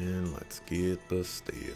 And let's get the stabbing.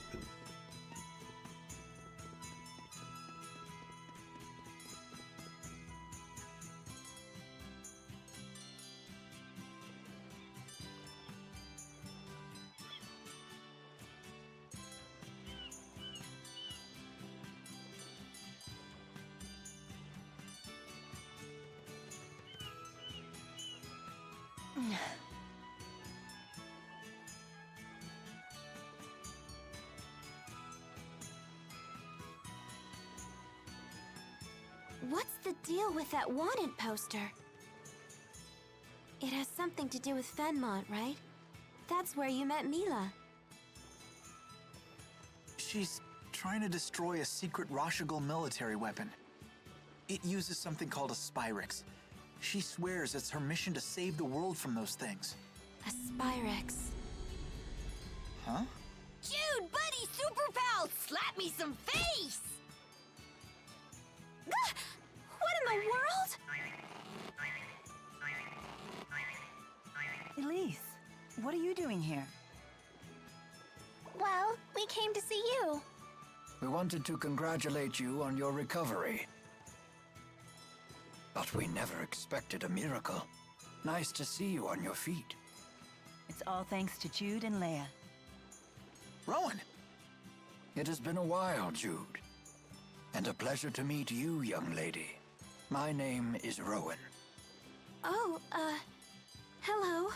What's the deal with that wanted poster? It has something to do with Fenmont, right? That's where you met Mila. She's trying to destroy a secret Rashigal military weapon. It uses something called a Spyrix. She swears it's her mission to save the world from those things. A Spyrex. Huh? Jude, buddy, super pal, slap me some face! What in the world? Elise, what are you doing here? Well, we came to see you. We wanted to congratulate you on your recovery. But we never expected a miracle. Nice to see you on your feet. It's all thanks to Jude and Leia. Rowan! It has been a while, Jude. And a pleasure to meet you, young lady. My name is Rowan. Oh, hello.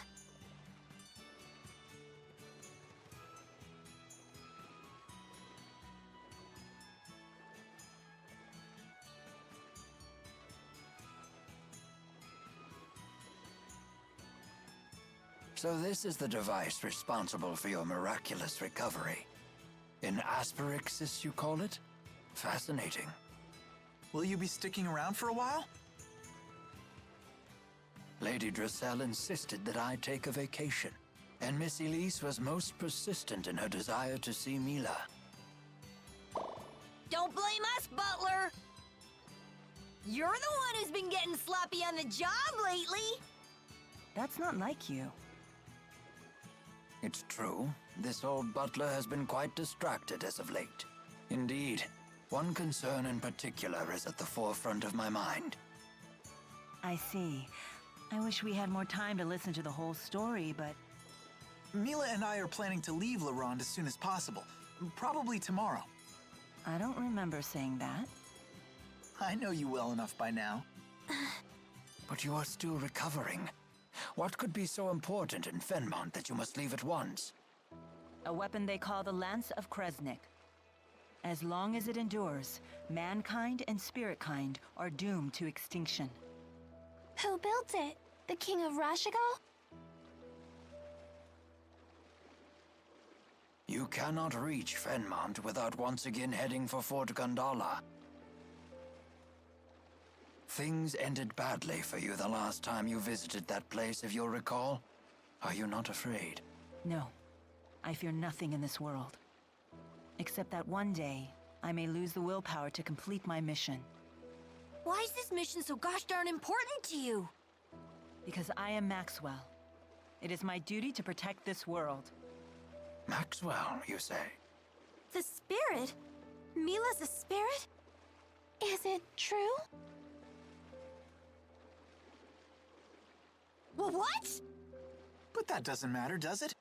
So this is the device responsible for your miraculous recovery. In Asperixis, you call it? Fascinating. Will you be sticking around for a while? Lady Dressel insisted that I take a vacation, and Miss Elise was most persistent in her desire to see Mila. Don't blame us, Butler! You're the one who's been getting sloppy on the job lately! That's not like you. It's true, this old butler has been quite distracted as of late. Indeed, one concern in particular is at the forefront of my mind. I see. I wish we had more time to listen to the whole story, but... Mila and I are planning to leave La Ronde as soon as possible. Probably tomorrow. I don't remember saying that. I know you well enough by now. But you are still recovering. What could be so important in Fenmont that you must leave at once? A weapon they call the Lance of Kresnik. As long as it endures, mankind and spiritkind are doomed to extinction. Who built it? The King of Rashigal? You cannot reach Fenmont without once again heading for Fort Gandala. Things ended badly for you the last time you visited that place, if you'll recall. Are you not afraid? No, I fear nothing in this world. Except that one day, I may lose the willpower to complete my mission. Why is this mission so gosh darn important to you? Because I am Maxwell. It is my duty to protect this world. Maxwell, you say? The spirit? Mila's a spirit? Is it true? Well, what? But that doesn't matter, does it?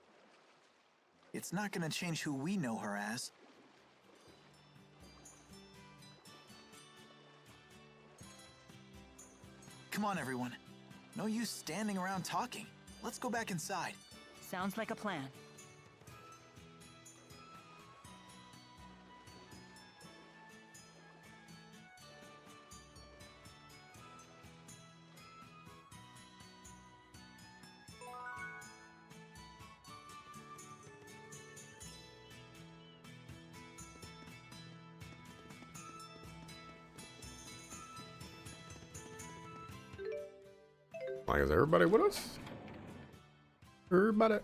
It's not gonna change who we know her as. Come on, everyone. No use standing around talking. Let's go back inside. Sounds like a plan. Like, is everybody with us? Everybody.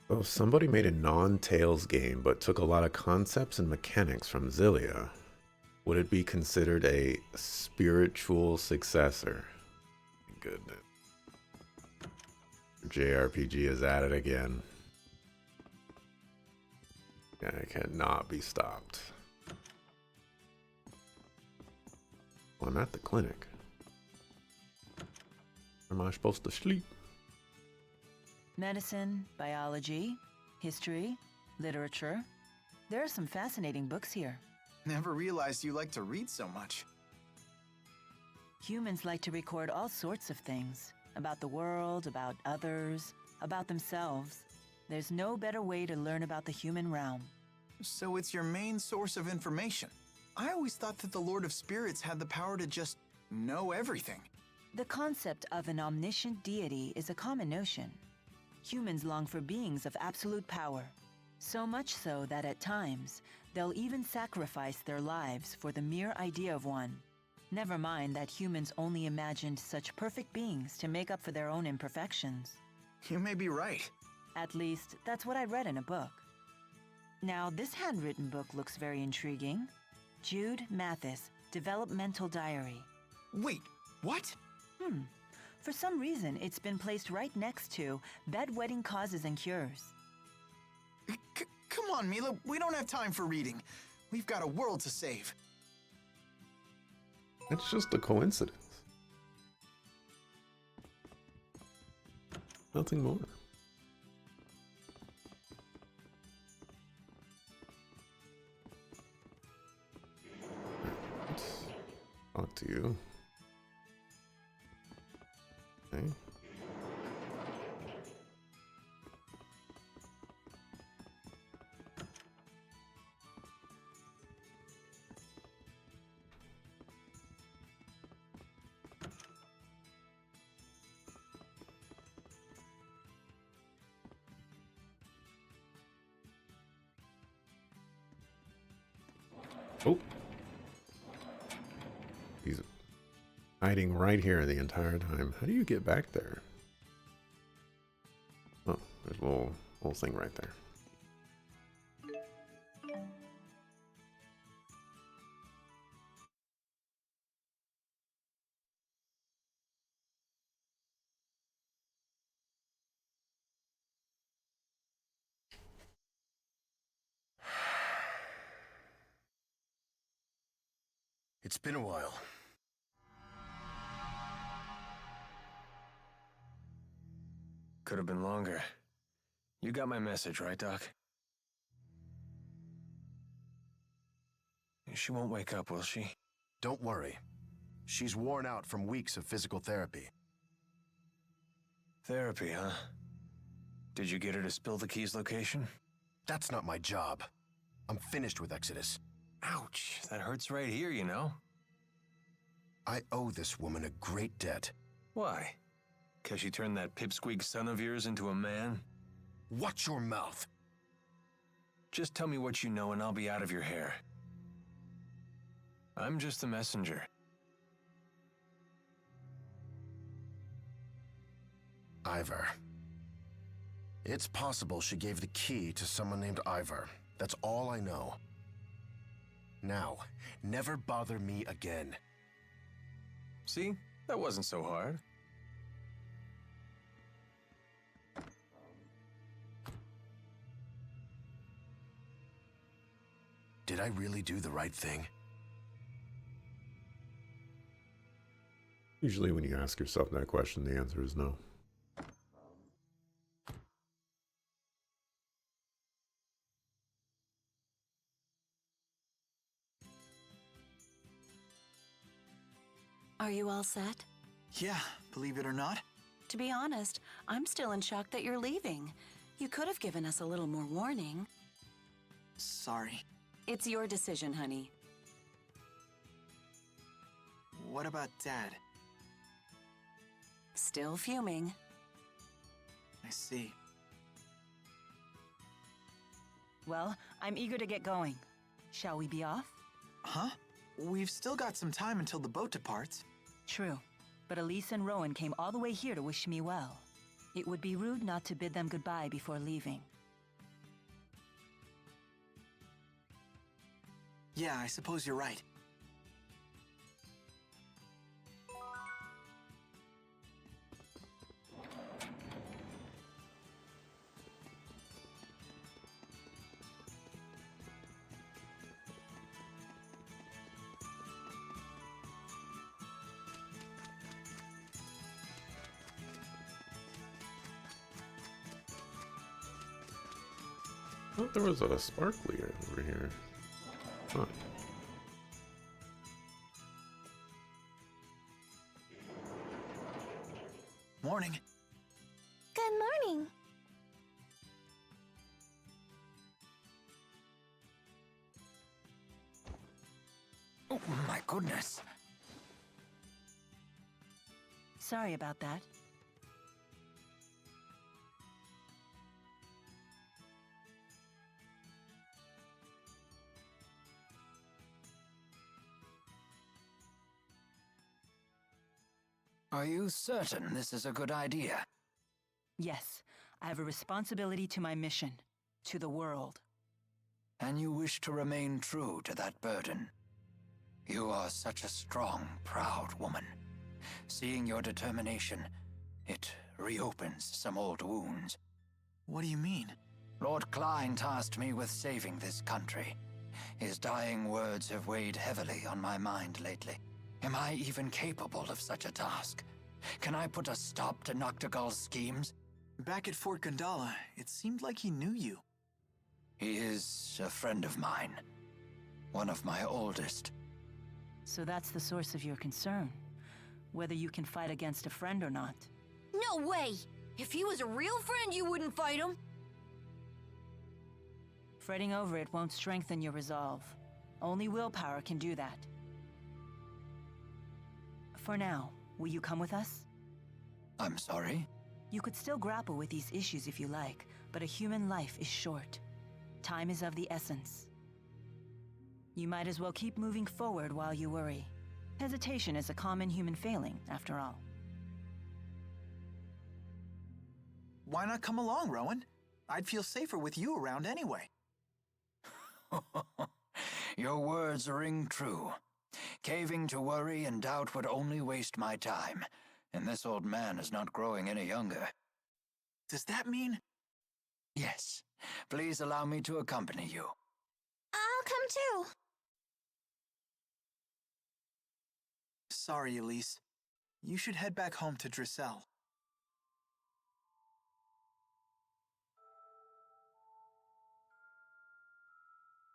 Oh, somebody made a non-Tails game but took a lot of concepts and mechanics from Xillia. Would it be considered a spiritual successor? Goodness. JRPG is at it again. I cannot be stopped. Well, I'm at the clinic. Am I supposed to sleep? Medicine, biology, history, literature. There are some fascinating books here. Never realized you like to read so much. Humans like to record all sorts of things. About the world, about others, about themselves. There's no better way to learn about the human realm. So it's your main source of information. I always thought that the Lord of Spirits had the power to just know everything. The concept of an omniscient deity is a common notion. Humans long for beings of absolute power. So much so that at times, they'll even sacrifice their lives for the mere idea of one. Never mind that humans only imagined such perfect beings to make up for their own imperfections. You may be right. At least, that's what I read in a book. Now, this handwritten book looks very intriguing. Jude Mathis, Developmental Diary. Wait, what? For some reason, it's been placed right next to Bedwetting Causes and Cures. Come on, Mila, we don't have time for reading. We've got a world to save. It's just a coincidence. Nothing more. Let's talk to you. Okay. Oh. He's hiding right here the entire time. How do you get back there? Oh, there's a little thing right there. It's been a while. Could have been longer. You got my message, right, Doc? She won't wake up, will she? Don't worry. She's worn out from weeks of physical therapy. Therapy, huh? Did you get her to spill the key's location? That's not my job. I'm finished with Exodus. Ouch, that hurts right here, you know? I owe this woman a great debt. Why? 'Cause she turned that pipsqueak son of yours into a man? Watch your mouth! Just tell me what you know and I'll be out of your hair. I'm just the messenger. Ivor. It's possible she gave the key to someone named Ivor. That's all I know. Now, never bother me again. See? That wasn't so hard. Did I really do the right thing? Usually when you ask yourself that question, the answer is no. Are you all set? Yeah, believe it or not. To be honest, I'm still in shock that you're leaving. You could have given us a little more warning. Sorry. It's your decision, honey. What about Dad? Still fuming. I see. Well, I'm eager to get going. Shall we be off? Huh? We've still got some time until the boat departs. True, but Elise and Rowan came all the way here to wish me well. It would be rude not to bid them goodbye before leaving. Yeah, I suppose you're right. I thought there was a sparkly over here. Huh. Morning. Good morning. Oh, my goodness. Sorry about that. Are you certain this is a good idea? Yes, I have a responsibility to my mission, to the world. And you wish to remain true to that burden? You are such a strong, proud woman. Seeing your determination, it reopens some old wounds. What do you mean? Lord Klein tasked me with saving this country. His dying words have weighed heavily on my mind lately. Am I even capable of such a task? Can I put a stop to Noctigal's schemes? Back at Fort Gandala, it seemed like he knew you. He is a friend of mine. One of my oldest. So that's the source of your concern. Whether you can fight against a friend or not. No way! If he was a real friend, you wouldn't fight him. Fretting over it won't strengthen your resolve. Only willpower can do that. For now, will you come with us? I'm sorry? You could still grapple with these issues if you like, but a human life is short. Time is of the essence. You might as well keep moving forward while you worry. Hesitation is a common human failing, after all. Why not come along, Rowan? I'd feel safer with you around anyway. Your words ring true. Caving to worry and doubt would only waste my time, and this old man is not growing any younger. Does that mean? Yes. Please allow me to accompany you. I'll come too. Sorry, Elise. You should head back home to Drissel.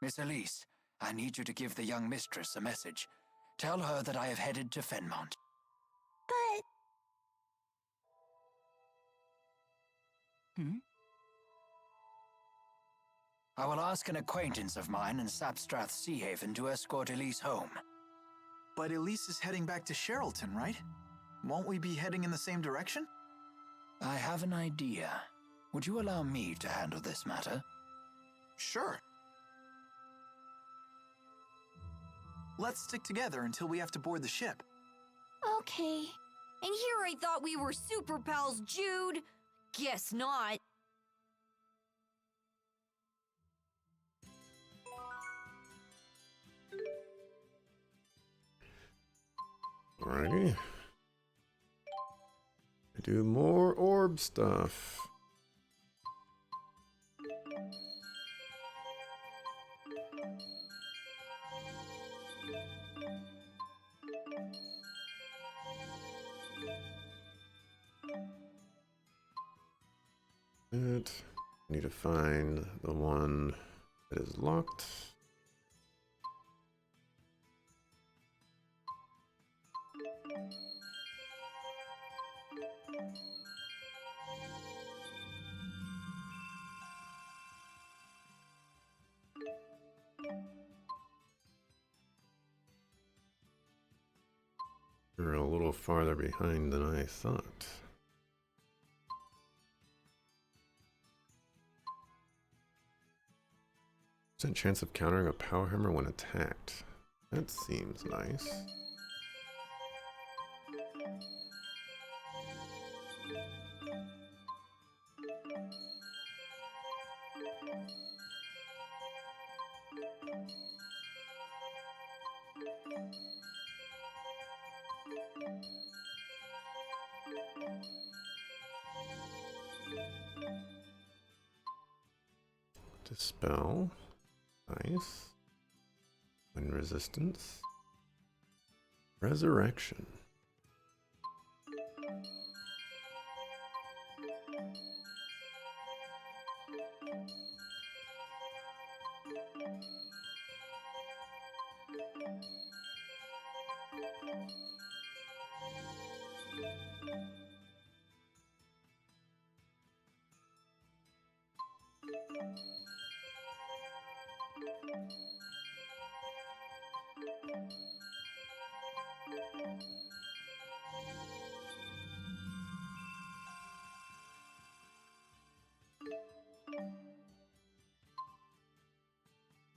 Miss Elise, I need you to give the young mistress a message. Tell her that I have headed to Fenmont. But... I will ask an acquaintance of mine in Sapstrath Sea Haven to escort Elise home. But Elise is heading back to Sherrilton, right? Won't we be heading in the same direction? I have an idea. Would you allow me to handle this matter? Sure. Let's stick together until we have to board the ship. Okay. And here I thought we were super pals, Jude. Guess not. Alrighty. Do more orb stuff. Need to find the one that is locked. You're a little farther behind than I thought. Percent chance of countering a power hammer when attacked. That seems nice. Dispel. Nice. Wind resistance. Resurrection.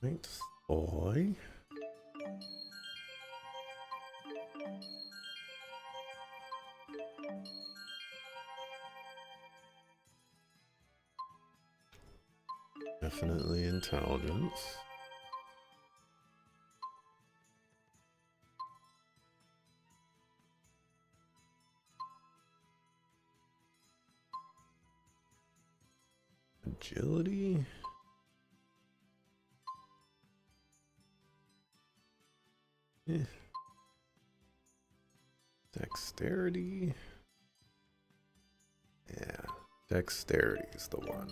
Right, boy. Definitely intelligence. Agility. Eh. Dexterity. Yeah, dexterity is the one.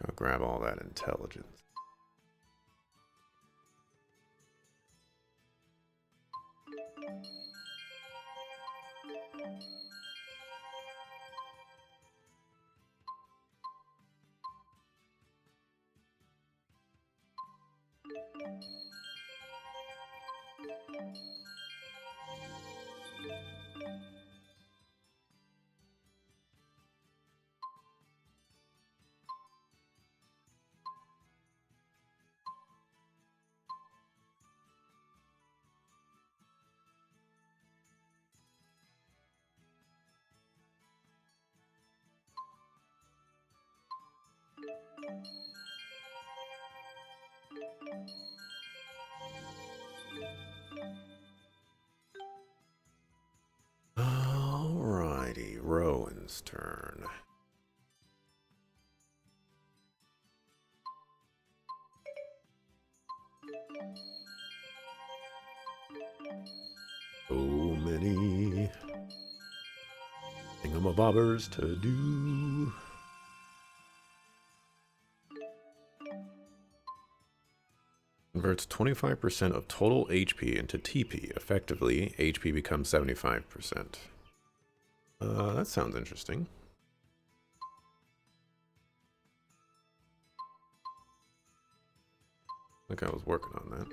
I'll grab all that intelligence. Alrighty, Rowan's turn. So many thingamabobbers to do. Converts 25% of total HP into TP. Effectively, HP becomes 75%. That sounds interesting. I think I was working on that.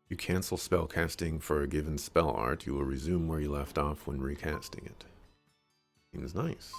You cancel spellcasting for a given spell art, you will resume where you left off when recasting it. Seems nice.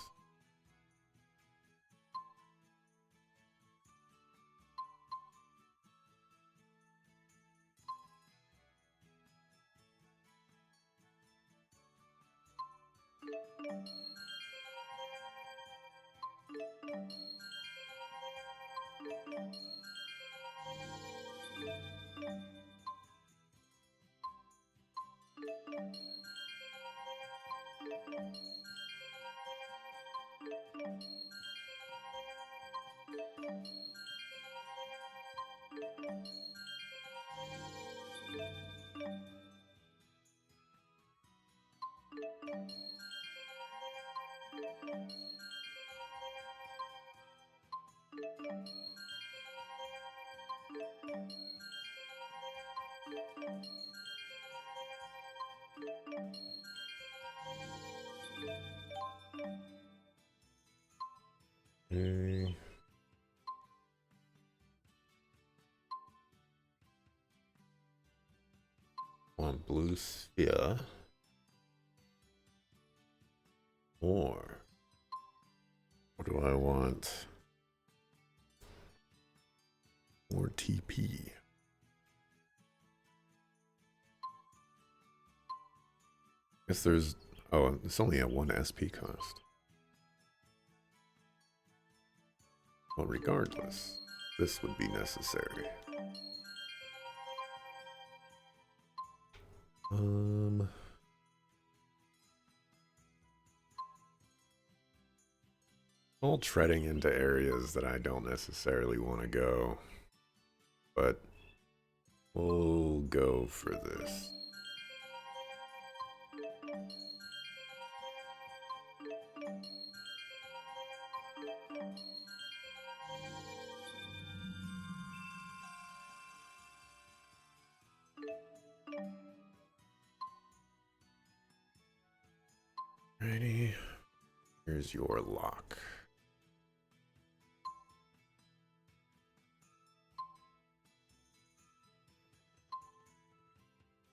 Okay. Want blue sphere. Or what do I want? Or TP. Guess there's... Oh, it's only a 1 SP cost. Well, regardless, this would be necessary. All treading into areas that I don't necessarily want to go, but we'll go for this. Righty, here's your lock.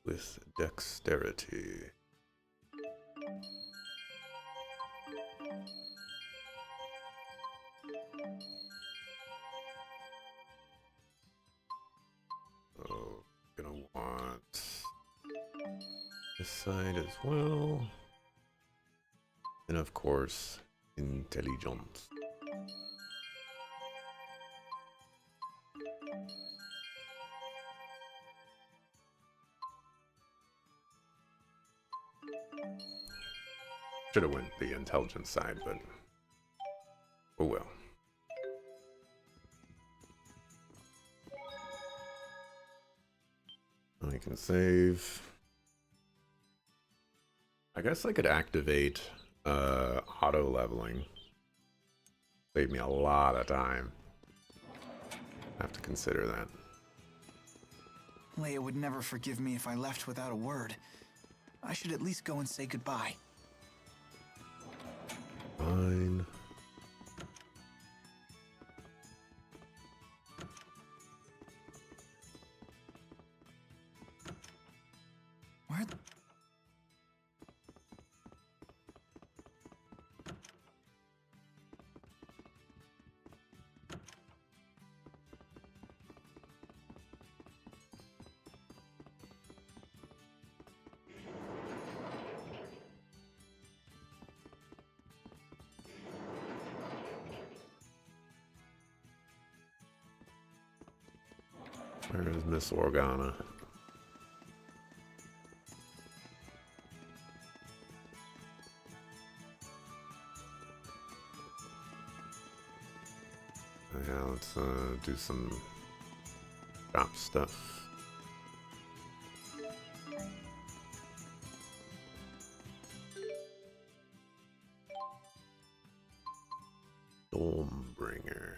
With dexterity. Oh, gonna want this side as well. And of course, intelligence. Should have went the intelligence side, but oh well. I can save. I guess I could activate auto leveling. Save me a lot of time. I have to consider that. Leia would never forgive me if I left without a word. I should at least go and say goodbye. Fine. Where? Where is Miss Organa? Yeah, let's do some shop stuff. Stormbringer.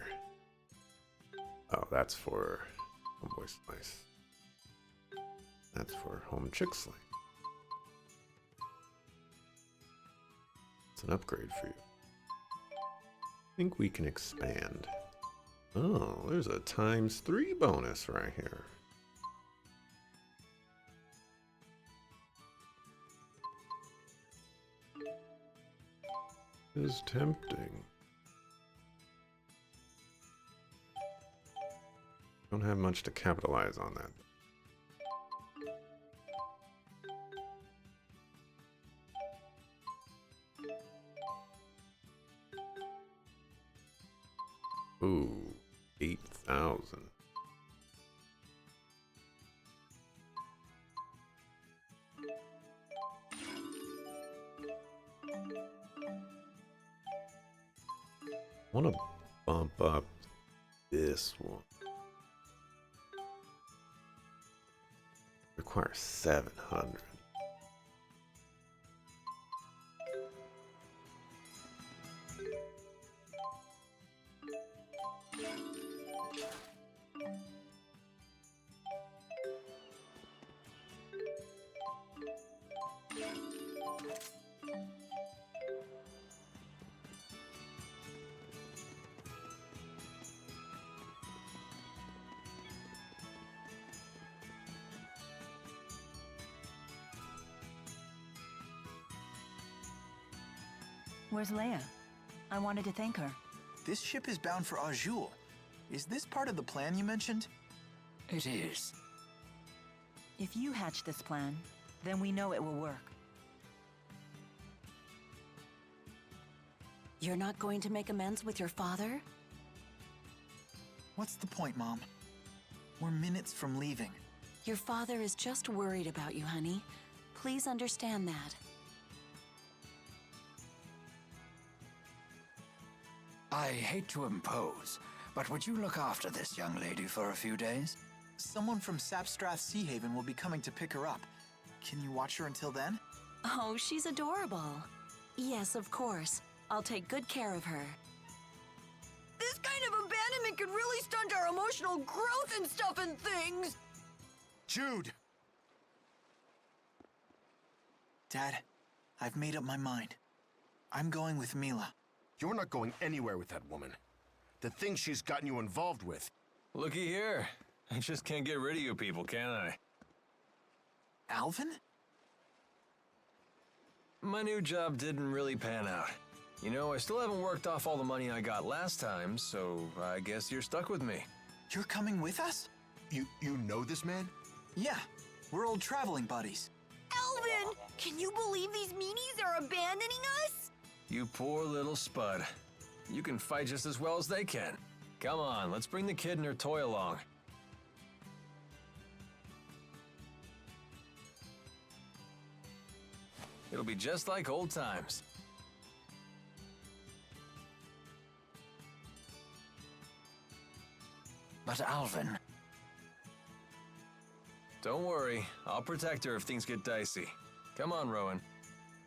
Oh, that's for Homeboy Slice. That's for Home Chick Slice. It's an upgrade for you. I think we can expand. Oh, there's a ×3 bonus right here. Is tempting. Don't have much to capitalize on that. Ooh, 8,000. Want to bump up this one. Requires 700. Where's Leia? I wanted to thank her. This ship is bound for Azul. Is this part of the plan you mentioned? It is. If you hatch this plan, then we know it will work. You're not going to make amends with your father? What's the point, Mom? We're minutes from leaving. Your father is just worried about you, honey. Please understand that. I hate to impose, but would you look after this young lady for a few days? Someone from Sapstrath Sea Haven will be coming to pick her up. Can you watch her until then? Oh, she's adorable. Yes, of course. I'll take good care of her. This kind of abandonment could really stunt our emotional growth and stuff and things! Jude! Dad, I've made up my mind. I'm going with Mila. You're not going anywhere with that woman. The things she's gotten you involved with. Looky here. I just can't get rid of you people, can I? Alvin? My new job didn't really pan out. You know, I still haven't worked off all the money I got last time, so I guess you're stuck with me. You're coming with us? You know this man? Yeah, we're old traveling buddies. Alvin! Can you believe these meanies are abandoning us? You poor little spud. You can fight just as well as they can. Come on, let's bring the kid and her toy along. It'll be just like old times. But Alvin, Don't worry, I'll protect her if things get dicey. Come on, Rowan.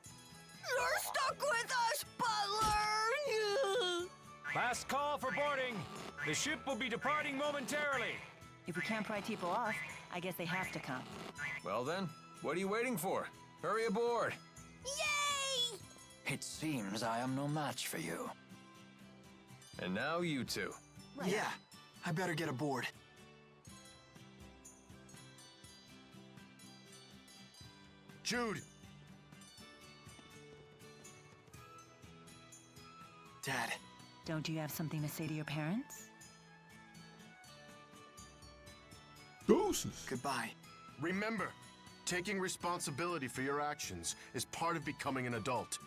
You're stuck with us, Butler! Last call for boarding. The ship will be departing momentarily. If we can't pry people off, I guess they have to come. Well then, what are you waiting for? Hurry aboard. Yay! it seems I am no match for you. And now you two. Yeah, I better get aboard. Jude! Dad, Don't you have something to say to your parents? Doses. goodbye. Remember, taking responsibility for your actions is part of becoming an adult.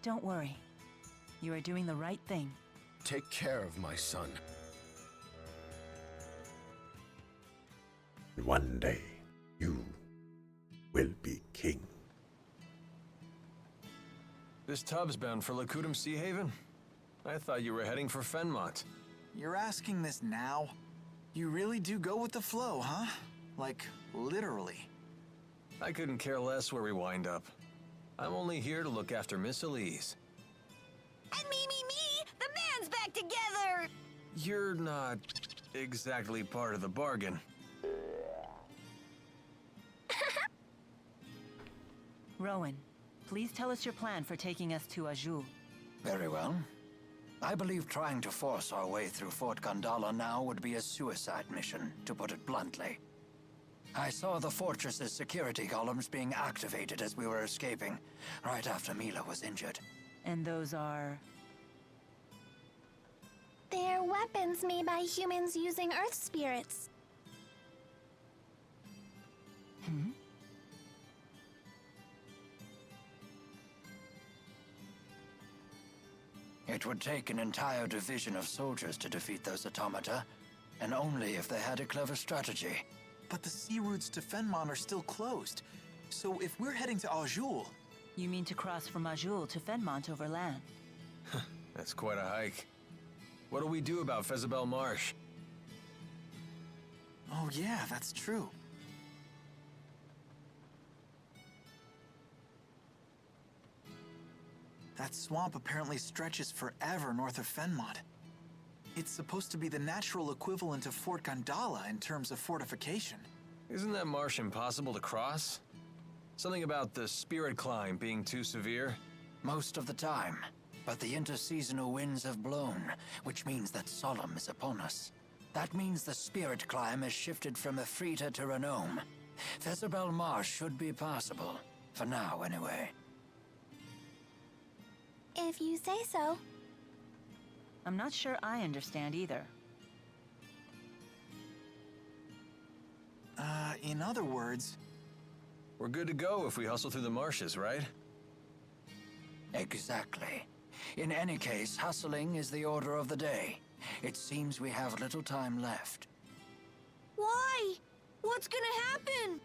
Don't worry. You are doing the right thing. Take care of my son. One day, you will be king. This tub's bound for Lakudum Sea Haven? I thought you were heading for Fenmont. You're asking this now? You really do go with the flow, huh? Like, literally. I couldn't care less where we wind up. I'm only here to look after Miss Elise. And me! The band's back together! You're not exactly part of the bargain. Rowan, please tell us your plan for taking us to Azul. Very well. I believe trying to force our way through Fort Gondala now would be a suicide mission, to put it bluntly. I saw the fortress's security columns being activated as we were escaping, right after Mila was injured. And those are... They're weapons made by humans using Earth spirits. It would take an entire division of soldiers to defeat those automata, and only if they had a clever strategy. But the sea routes to Fenmont are still closed. So if we're heading to Azul... You mean to cross from Azul to Fenmont over land? That's quite a hike. What do we do about Fezabel Marsh? Oh yeah, that's true. That swamp apparently stretches forever north of Fenmont. It's supposed to be the natural equivalent of Fort Gondala in terms of fortification. Isn't that marsh impossible to cross? Something about the spirit climb being too severe? Most of the time. But the interseasonal winds have blown, which means that Solemn is upon us. That means the spirit climb has shifted from Efrita to Renome. Fezabel Marsh should be passable. For now, anyway. If you say so. I'm not sure I understand either. In other words, We're good to go if we hustle through the marshes, right? Exactly. In any case, hustling is the order of the day. It seems we have little time left. Why? What's gonna happen?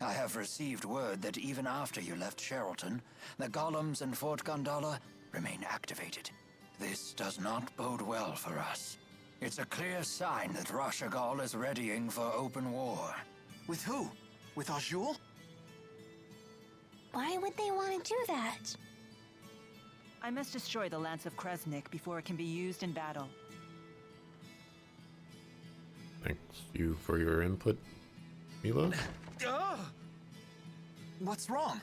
I have received word that even after you left Sherrilton, the golems in Fort Gondola remain activated. This does not bode well for us. It's a clear sign that Rashagal is readying for open war. with who? With Azul? Why would they want to do that? I must destroy the Lance of Kresnik before it can be used in battle. Thanks you for your input, Mila. What's wrong?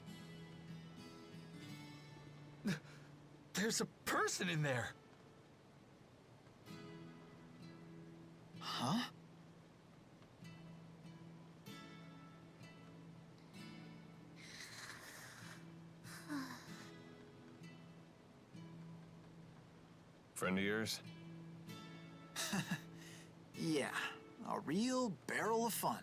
There's a person in there. Huh? Friend of yours? Yeah, a real barrel of fun.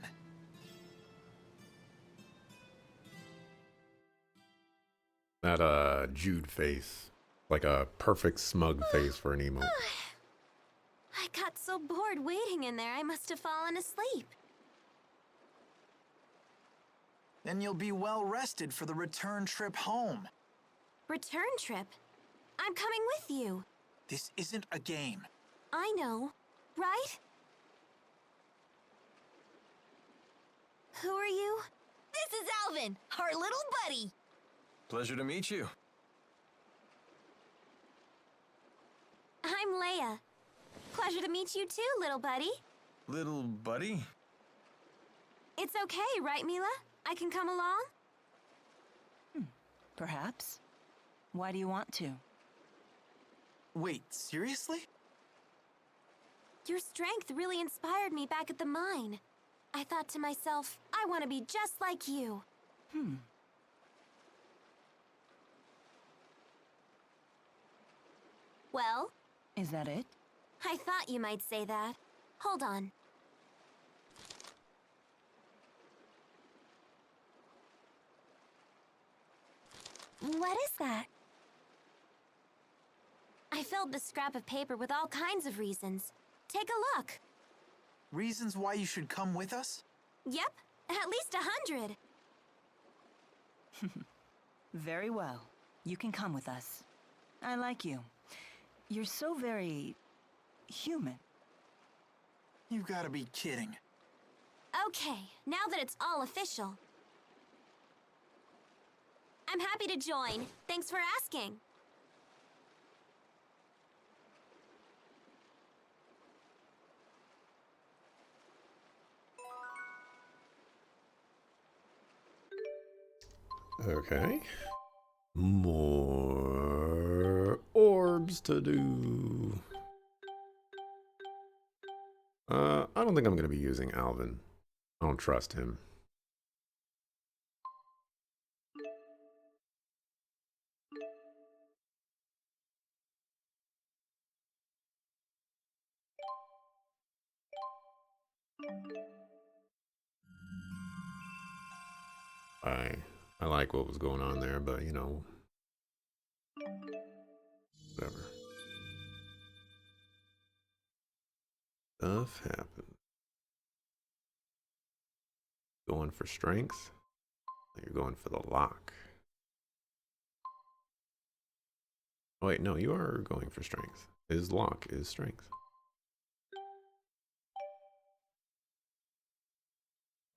That Jude face. Like a perfect smug face for an emo. I got so bored waiting in there, I must have fallen asleep. Then you'll be well rested for the return trip home. Return trip? I'm coming with you. This isn't a game. I know, right? Who are you? This is Alvin, our little buddy. Pleasure to meet you. I'm Leia. Pleasure to meet you too, little buddy. Little buddy? It's okay, right, Mila? I can come along? Perhaps. Why do you want to? Wait, seriously? Your strength really inspired me back at the mine. I thought to myself, I want to be just like you. Well, Is that it? I thought you might say that. Hold on. What is that? I filled the scrap of paper with all kinds of reasons. Take a look. Reasons why you should come with us? Yep, at least 100. Very well. You can come with us. I like you. You're so very... human. You gotta be kidding. Okay, now that it's all official. I'm happy to join. Thanks for asking. Okay. More orbs to do. I don't think I'm going to be using Alvin. I don't trust him. I like what was going on there, but you know, whatever. Stuff happens. Going for strength? You're going for the lock. Oh, wait, no, you are going for strength. His lock is strength.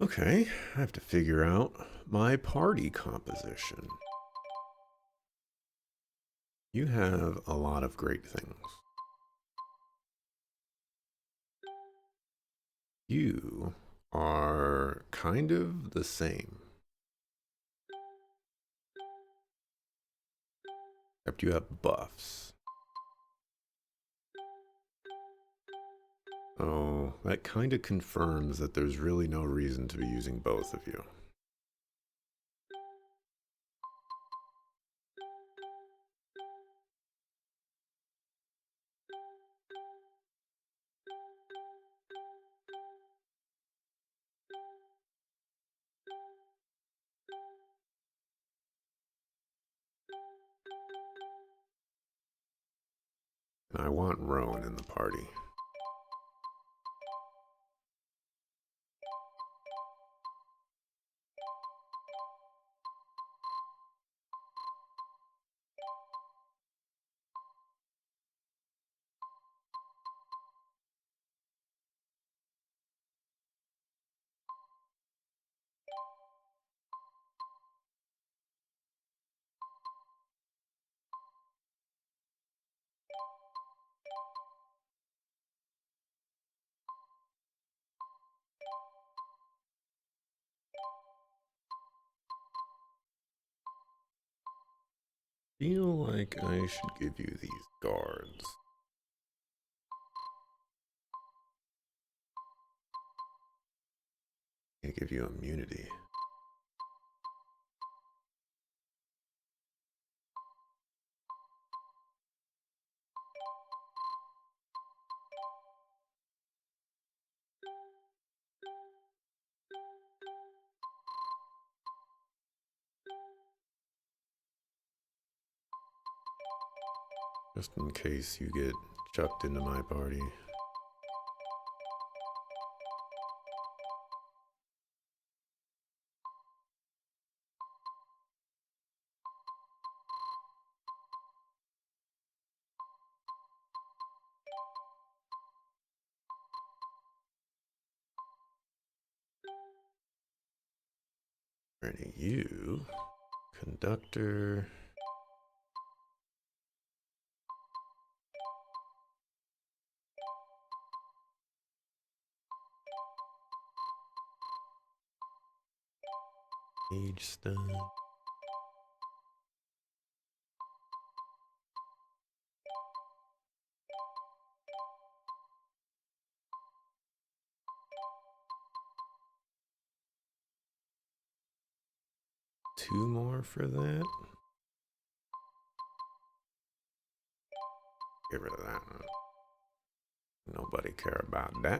Okay, I have to figure out my party composition. You have a lot of great things. You are kind of the same. Except you have buffs. Oh, that kind of confirms that there's really no reason to be using both of you. And I want Rowan in the party. Feel like I should give you these guards. I give you immunity. Just in case you get chucked into my party. Ready, you, conductor. Age stun. Two more for that. Get rid of that. Nobody care about that.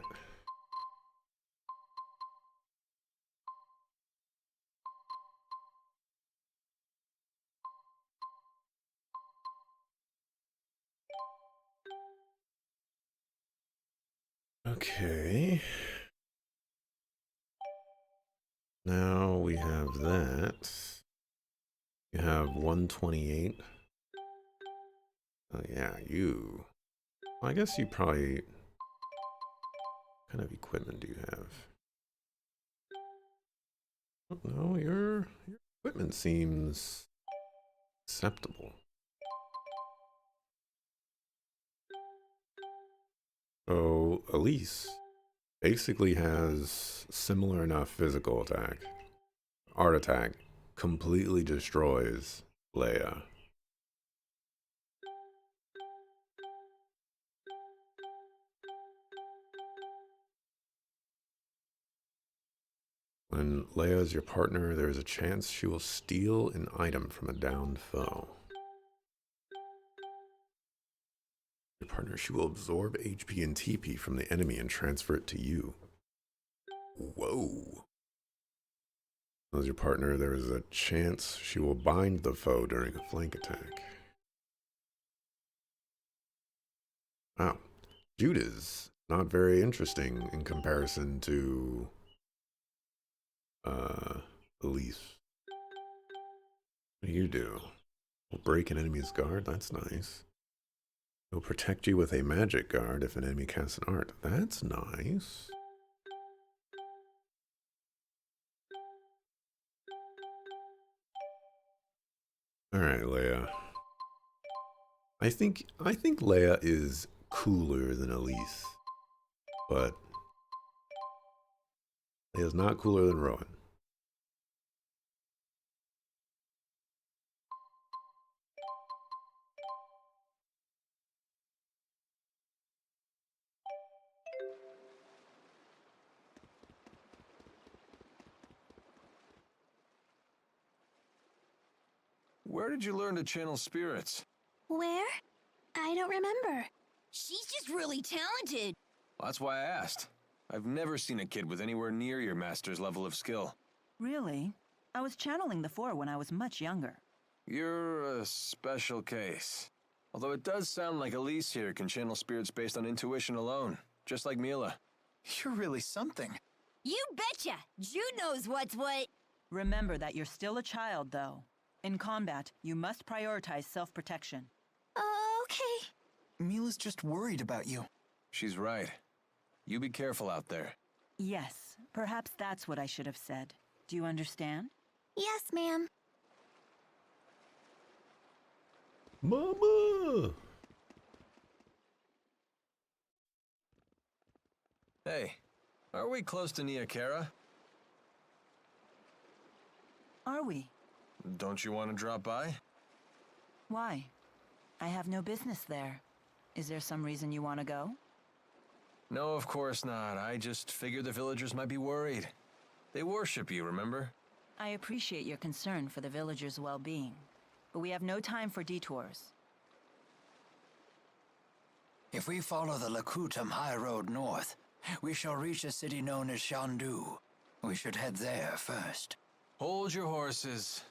Okay. Now we have that. You have 128. Oh yeah, you. Well, I guess you probably... What kind of equipment do you have? Oh, no, your equipment seems acceptable. So, Elise basically has similar enough physical attack. Art attack completely destroys Leia. When Leia is your partner, there is a chance she will steal an item from a downed foe. Your partner, she will absorb HP and TP from the enemy and transfer it to you. Whoa. As your partner, there is a chance she will bind the foe during a flank attack. Wow. Jude is not very interesting in comparison to Elise. What do you do? Will break an enemy's guard? That's nice. It will protect you with a magic guard if an enemy casts an art. That's nice. Alright, Leia. I think Leia is cooler than Elise. But Leia's not cooler than Rowan. Where did you learn to channel spirits? Where? I don't remember. She's just really talented. Well, that's why I asked. I've never seen a kid with anywhere near your master's level of skill. Really? I was channeling the Four when I was much younger. You're a special case. Although it does sound like Elise here can channel spirits based on intuition alone, just like Mila. You're really something. You betcha! Jude knows what's what. Remember that you're still a child, though. In combat, you must prioritize self-protection. Okay. Mila's just worried about you. She's right. You be careful out there. Yes, perhaps that's what I should have said. Do you understand? Yes, ma'am. Mama! Hey, are we close to Niakara? Are we? Don't you want to drop by? Why? I have no business there. Is there some reason you want to go? No, of course not. I just figured the villagers might be worried. They worship you, remember? I appreciate your concern for the villagers' well-being, but we have no time for detours. If we follow the Lakutam High Road north, we shall reach a city known as Shandu. We should head there first. Hold your horses.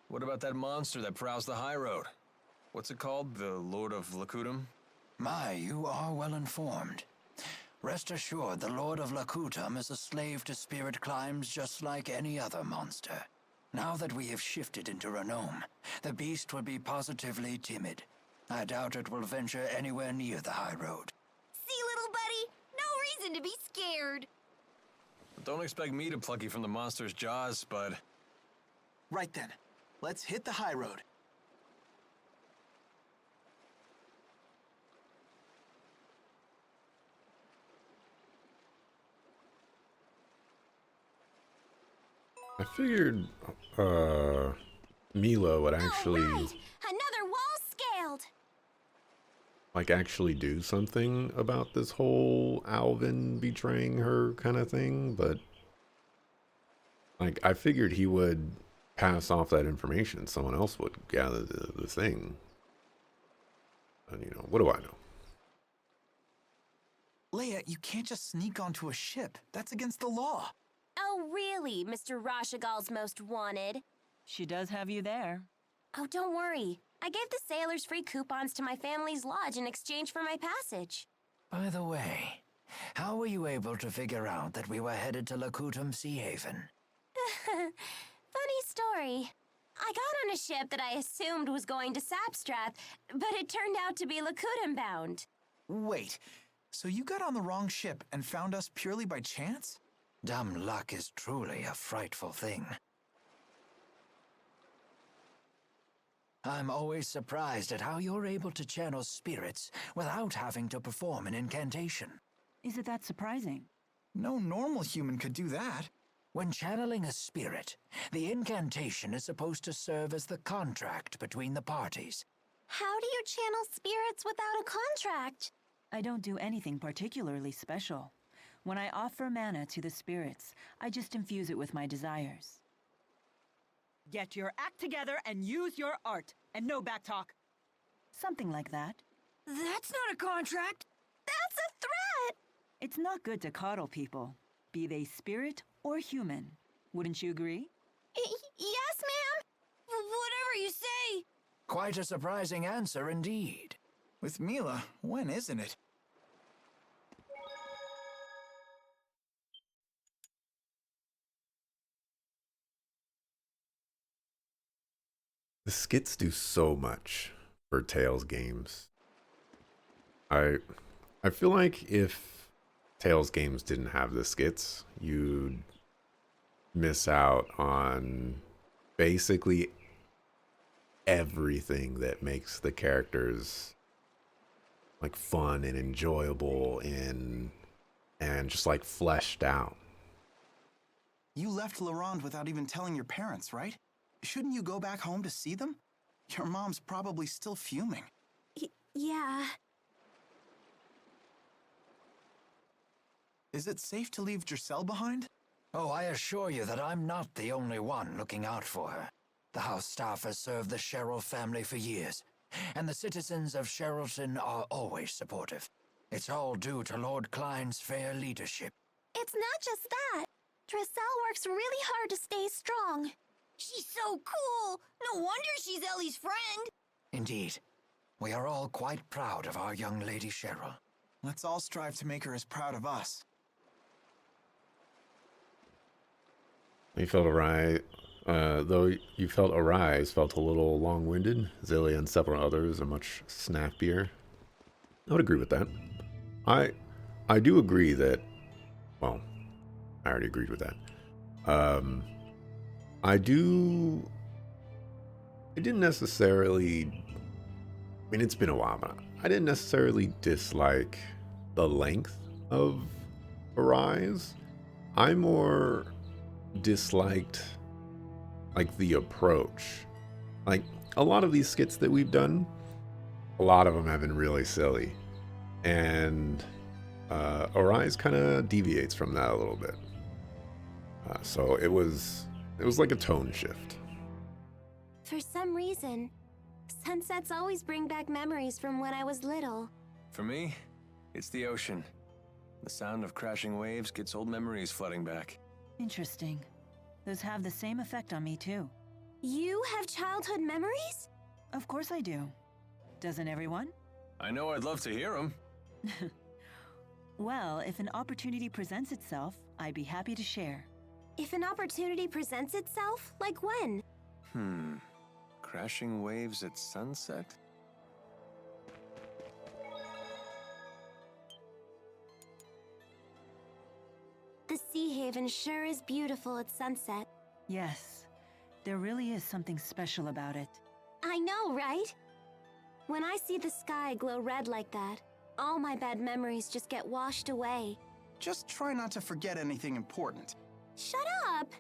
What about that monster that prowls the high road? What's it called? The Lord of Lakutam? My, you are well informed. Rest assured, the Lord of Lakutam is a slave to spirit climbs just like any other monster. Now that we have shifted into Renome, the beast will be positively timid. I doubt it will venture anywhere near the high road. See, little buddy? No reason to be scared. Don't expect me to pluck you from the monster's jaws, bud. Right then. Let's hit the high road. I figured, Mila would actually, All right. Another wall scaled. like, actually do something about this whole Alvin betraying her kind of thing, but, like, I figured he would pass off that information. Someone else would gather the thing. And, you know, what do I know? Leia, you can't just sneak onto a ship. That's against the law. Oh, really, Mr. Rashagal's most wanted? She does have you there. Oh, don't worry. I gave the sailors free coupons to my family's lodge in exchange for my passage. By the way, how were you able to figure out that we were headed to Lakutam Sea Haven? Funny story. I got on a ship that I assumed was going to Sapstrath, but it turned out to be Lakutam bound. Wait, so you got on the wrong ship and found us purely by chance? Dumb luck is truly a frightful thing. I'm always surprised at how you're able to channel spirits without having to perform an incantation. Is it that surprising? No normal human could do that. When channeling a spirit, the incantation is supposed to serve as the contract between the parties. How do you channel spirits without a contract? I don't do anything particularly special. When I offer mana to the spirits, I just infuse it with my desires. Get your act together and use your art, and no backtalk. Something like that. That's not a contract. That's a threat! It's not good to coddle people, be they spirit or human. Wouldn't you agree? Yes, ma'am? Whatever you say. Quite a surprising answer indeed. With Mila, when isn't it? The skits do so much for Tales games. I feel like if Tales games didn't have the skits, you'd miss out on basically everything that makes the characters like fun and enjoyable and just like fleshed out. You left Laurent without even telling your parents, right? Shouldn't you go back home to see them? Your mom's probably still fuming. Yeah. Is it safe to leave Giselle behind? Oh, I assure you that I'm not the only one looking out for her. The house staff has served the Sherrill family for years, and the citizens of Sherrilton are always supportive. It's all due to Lord Klein's fair leadership. It's not just that. Dressel works really hard to stay strong. She's so cool! No wonder she's Ellie's friend! Indeed. We are all quite proud of our young Lady Cheryl. Let's all strive to make her as proud of us. You felt awry, though you felt Arise felt a little long-winded. Xillia and several others are much snappier. I would agree with that. I do agree that, well, I already agreed with that. I didn't necessarily, I mean, it's been a while, but I didn't necessarily dislike the length of Arise. I more disliked, like, the approach. Like, a lot of these skits that we've done, a lot of them have been really silly. And Arise kind of deviates from that a little bit. So it was like a tone shift. For some reason, sunsets always bring back memories from when I was little. For me, it's the ocean. The sound of crashing waves gets old memories flooding back. Interesting. Those have the same effect on me, too. You have childhood memories? Of course I do. Doesn't everyone? I know I'd love to hear them. Well, if an opportunity presents itself, I'd be happy to share. If an opportunity presents itself, like when? Crashing waves at sunset? The Sea Haven sure is beautiful at sunset. Yes, there really is something special about it. I know, right? When I see the sky glow red like that, all my bad memories just get washed away. Just try not to forget anything important. Shut up!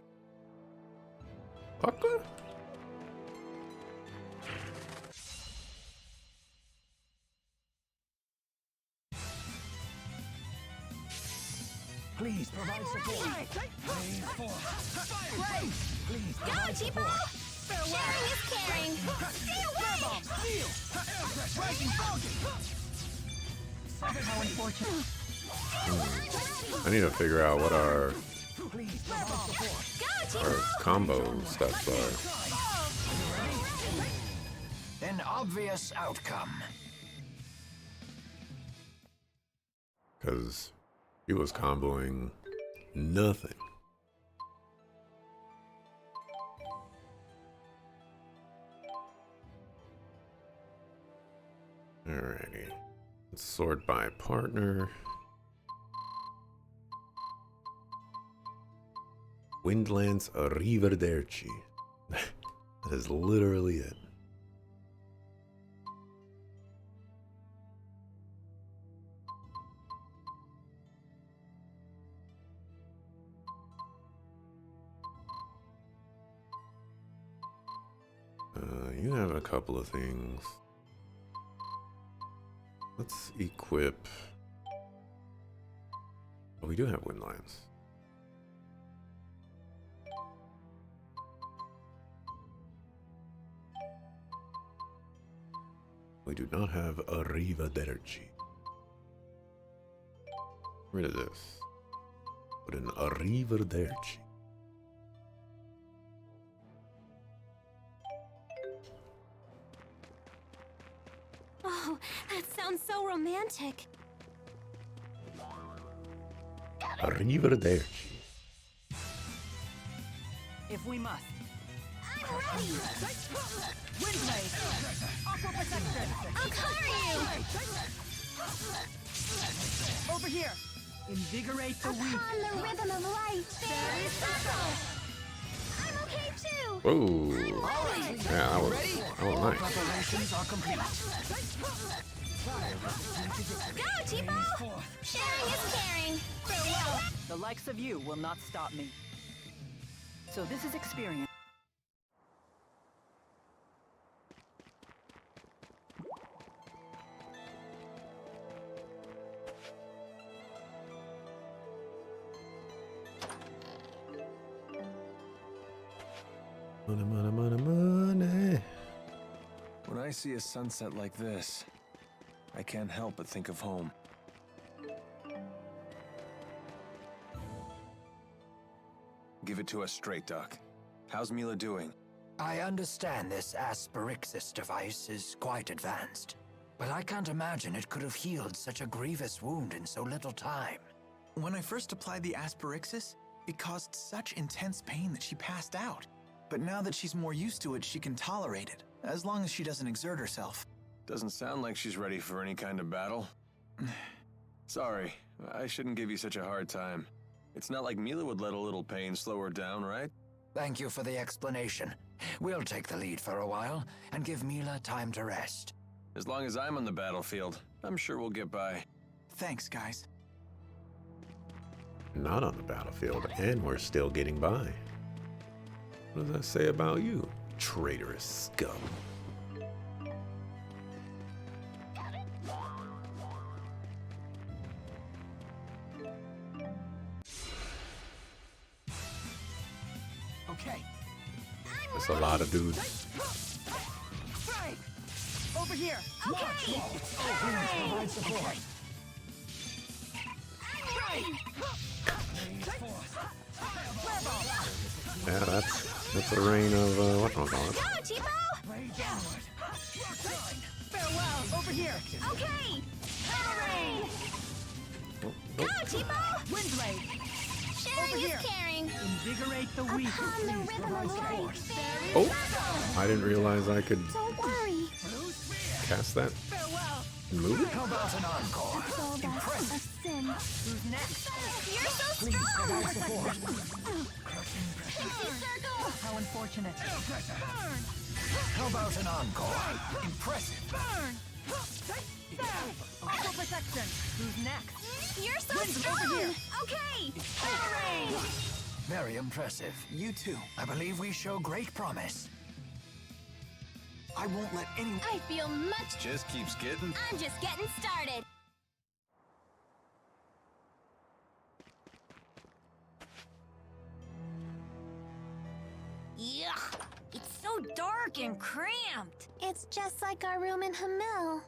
Pucker? Please provide support. Please Go, Tipo! Sharing is caring! Stay away! How unfortunate. I need to figure out what our Go, Tipo! combo steps are. An obvious outcome. Because he was comboing nothing. Alrighty. Let's sort by partner. Windlands Arrivederci. That is literally it. You have a couple of things. Let's equip. Oh, we do have wind lines. We do not have Arrivederci. Get rid of this. Put in Arrivederci. Oh, that sounds so romantic. Arrivederci. If we must. I'm ready! Wind blade! Aqua protection! I'll cover you! Over here! Invigorate the weak! Upon the rhythm of life, there is battle! I'm okay too! Whoa. Yeah, that was nice. Preparations are complete. Go, Tipo! Sharing is caring! Farewell! The likes of you will not stop me. So this is experience. Money, money, money, money. When I see a sunset like this, I can't help but think of home. Give it to us straight, Doc. How's Mila doing? I understand this Asperixis device is quite advanced, but I can't imagine it could have healed such a grievous wound in so little time. When I first applied the Asperixis, it caused such intense pain that she passed out. But now that she's more used to it, she can tolerate it, as long as she doesn't exert herself. Doesn't sound like she's ready for any kind of battle. Sorry, I shouldn't give you such a hard time. It's not like Mila would let a little pain slow her down, right? Thank you for the explanation. We'll take the lead for a while and give Mila time to rest. As long as I'm on the battlefield, I'm sure we'll get by. Thanks, guys. Not on the battlefield, and we're still getting by. What does that say about you, traitorous scum? Okay. That's a lot of dudes. Right. Over here. Okay. Provide support. Yeah, that's a reign of whatchamacallit. Go, Tipo! Farewell. Over here. Okay! Rain! Oh, Go, oh. Tipo! Windblade. Sharing is caring! Invigorate the weak. Upon the rhythm of light, there is Oh, I didn't realize I could Don't worry. cast that Farewell. and move it. How about an encore? Sold us a sin. Who's next? You're so strong! Pixie circle! How unfortunate. Burn. How about an encore? Impressive. Burn. Full protection. Who's next? You're so Wind strong! over here. Okay! Rain! Very impressive. You too. I believe we show great promise. I won't let anyone... I feel much... Just keeps getting. I'm just getting started. Yuck. It's so dark and cramped. It's just like our room in Hamil.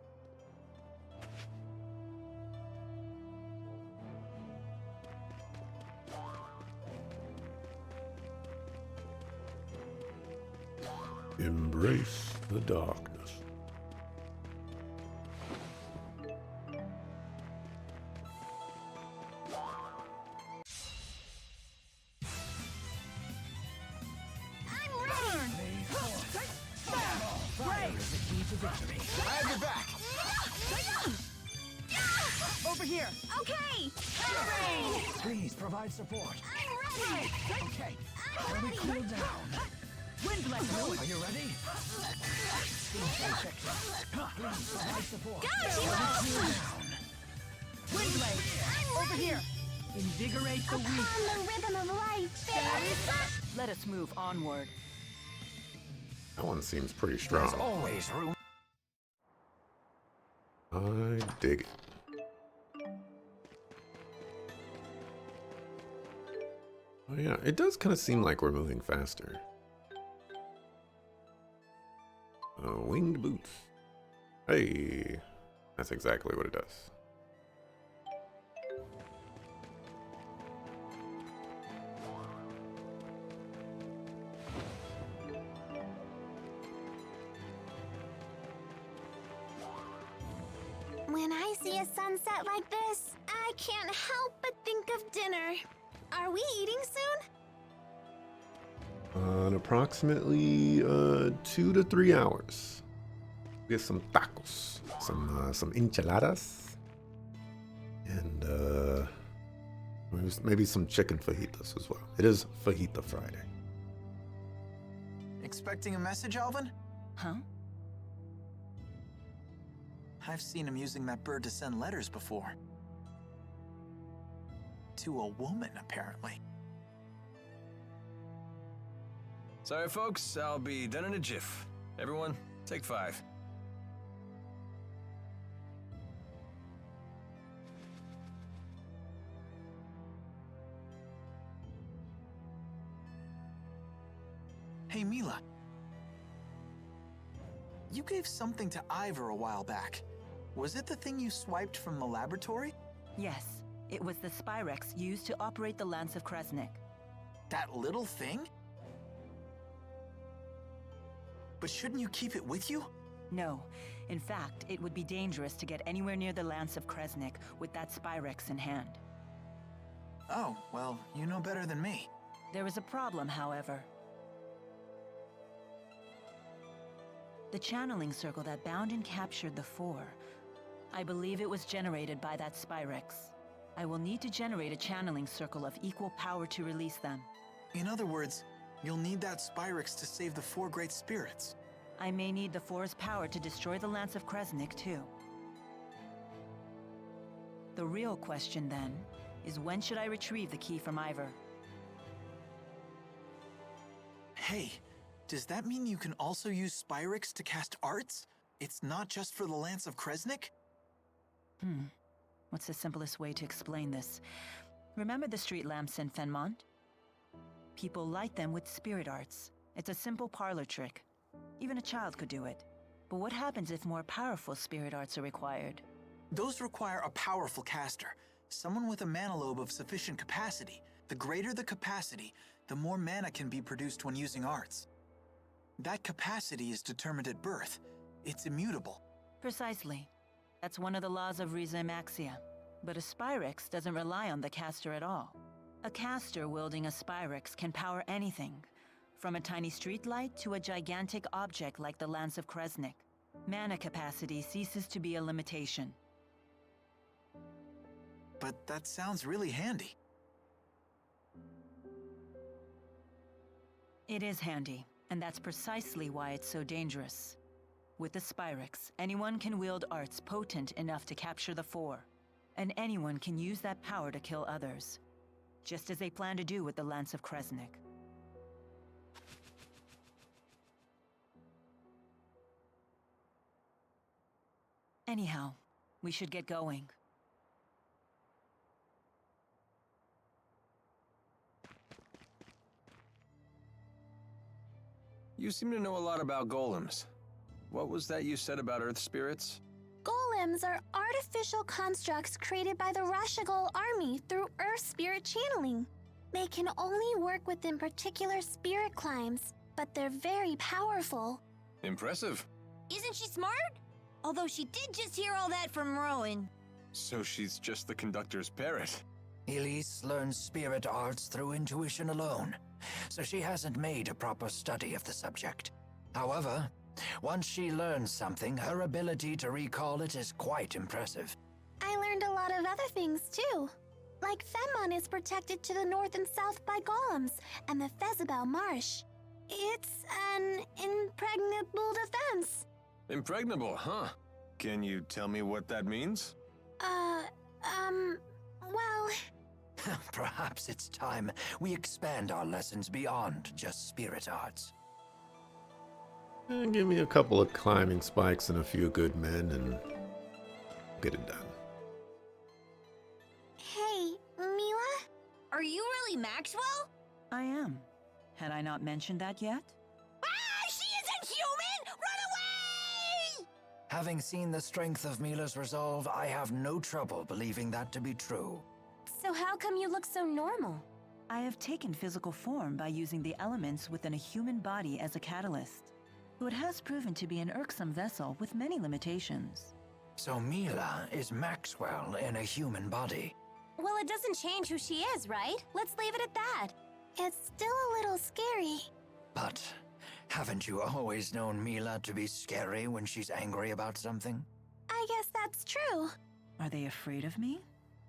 Embrace the darkness. I'm ready! I have your back. Over here. Okay! Rain! Please provide support. I'm ready! Okay. I'm ready! Cool down. Windblade. Are you ready? Please provide support. Go, Tipo! Windblade. Over here. Invigorate the weak. Upon the rhythm of light, there is... Let us move onward. That one seems pretty There's strong. always room. I dig it. Oh yeah, it does kind of seem like we're moving faster. Winged boots. Hey, that's exactly what it does. When I see a sunset like this, I can't help but think of dinner. Are we eating soon? In approximately 2 to 3 hours. Get some tacos, some enchiladas, and maybe some chicken fajitas as well. It is Fajita Friday. Expecting a message, Alvin? Huh? I've seen him using that bird to send letters before. To a woman, apparently. Sorry, folks. I'll be done in a jiff. Everyone, take 5. Hey, Mila. You gave something to Ivor a while back. Was it the thing you swiped from the laboratory? Yes, it was the Spyrex used to operate the Lance of Kresnik. That little thing? But shouldn't you keep it with you? No. In fact, it would be dangerous to get anywhere near the Lance of Kresnik with that Spyrex in hand. Oh, well, you know better than me. There is a problem, however. The channeling circle that bound and captured the Four. I believe it was generated by that Spyrex. I will need to generate a channeling circle of equal power to release them. In other words, you'll need that Spyrex to save the four great spirits. I may need the Four's power to destroy the Lance of Kresnik, too. The real question, then, is when should I retrieve the key from Ivor? Hey, does that mean you can also use Spyrex to cast arts? It's not just for the Lance of Kresnik? What's the simplest way to explain this? Remember the street lamps in Fenmont? People light them with spirit arts. It's a simple parlor trick. Even a child could do it. But what happens if more powerful spirit arts are required? Those require a powerful caster, someone with a mana lobe of sufficient capacity. The greater the capacity, the more mana can be produced when using arts. That capacity is determined at birth. It's immutable. Precisely. That's one of the laws of Riza Maxia. But a Spyrex doesn't rely on the caster at all. A caster wielding a Spyrex can power anything, from a tiny streetlight to a gigantic object like the Lance of Kresnik. Mana capacity ceases to be a limitation. But that sounds really handy. It is handy, and that's precisely why it's so dangerous. With the Spyrex, anyone can wield arts potent enough to capture the Four, and anyone can use that power to kill others, just as they plan to do with the Lance of Kresnik. Anyhow, we should get going. You seem to know a lot about golems. What was that you said about earth spirits? Golems are artificial constructs created by the Rashigal army through Earth spirit channeling. They can only work within particular spirit climes, but they're very powerful. Impressive. Isn't she smart? Although she did just hear all that from Rowan. So she's just the conductor's parrot. Elise learns spirit arts through intuition alone, so she hasn't made a proper study of the subject. However, once she learns something, her ability to recall it is quite impressive. I learned a lot of other things too. Like Fenmon is protected to the north and south by golems, and the Fezabel Marsh. It's an impregnable defense. Impregnable, huh? Can you tell me what that means? Well... Perhaps it's time we expand our lessons beyond just spirit arts. Give me a couple of climbing spikes and a few good men and get it done. Hey, Mila? Are you really Maxwell? I am. Had I not mentioned that yet? Ah, she isn't human! Run away! Having seen the strength of Mila's resolve, I have no trouble believing that to be true. So how come you look so normal? I have taken physical form by using the elements within a human body as a catalyst. Though it has proven to be an irksome vessel with many limitations. So Mila is Maxwell in a human body. Well, it doesn't change who she is, right? Let's leave it at that. It's still a little scary. But haven't you always known Mila to be scary when she's angry about something? I guess that's true. Are they afraid of me?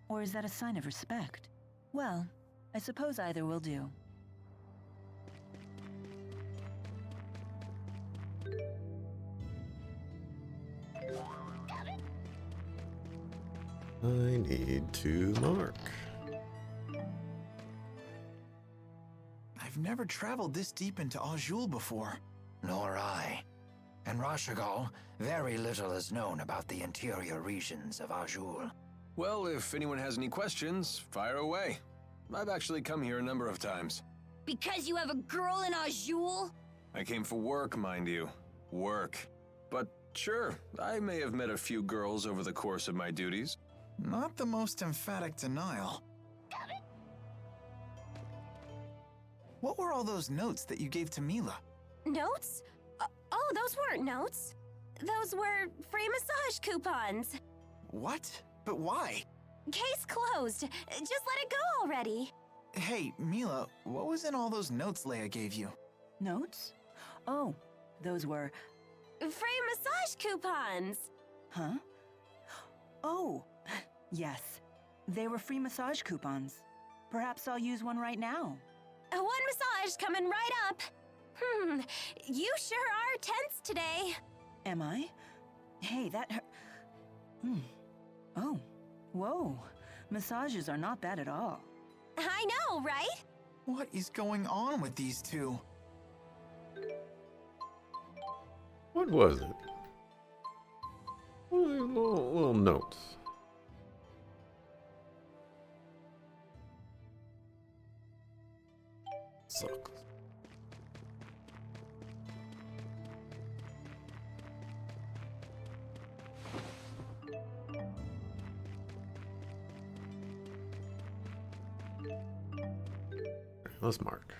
Or is that a sign of respect? Well, I suppose either will do. I need to mark. I've never traveled this deep into Azul before. Nor I. In Rashigal, very little is known about the interior regions of Azul. Well, if anyone has any questions, fire away. I've actually come here a number of times. Because you have a girl in Azul? I came for work, mind you. Work. But sure, I may have met a few girls over the course of my duties. Not the most emphatic denial. What were all those notes that you gave to Mila? Notes? Oh, those weren't notes. Those were free massage coupons. What? But why? Case closed. Just let it go already. Hey, Mila, what was in all those notes Leia gave you? Notes? Oh, those were. Free massage coupons. Huh? Oh, yes. They were free massage coupons. Perhaps I'll use one right now. One massage coming right up. You sure are tense today. Am I? Hey, that hurt. Oh, whoa. Massages are not bad at all. I know, right? What is going on with these two? What was it? Little notes. Sucks. Let's mark.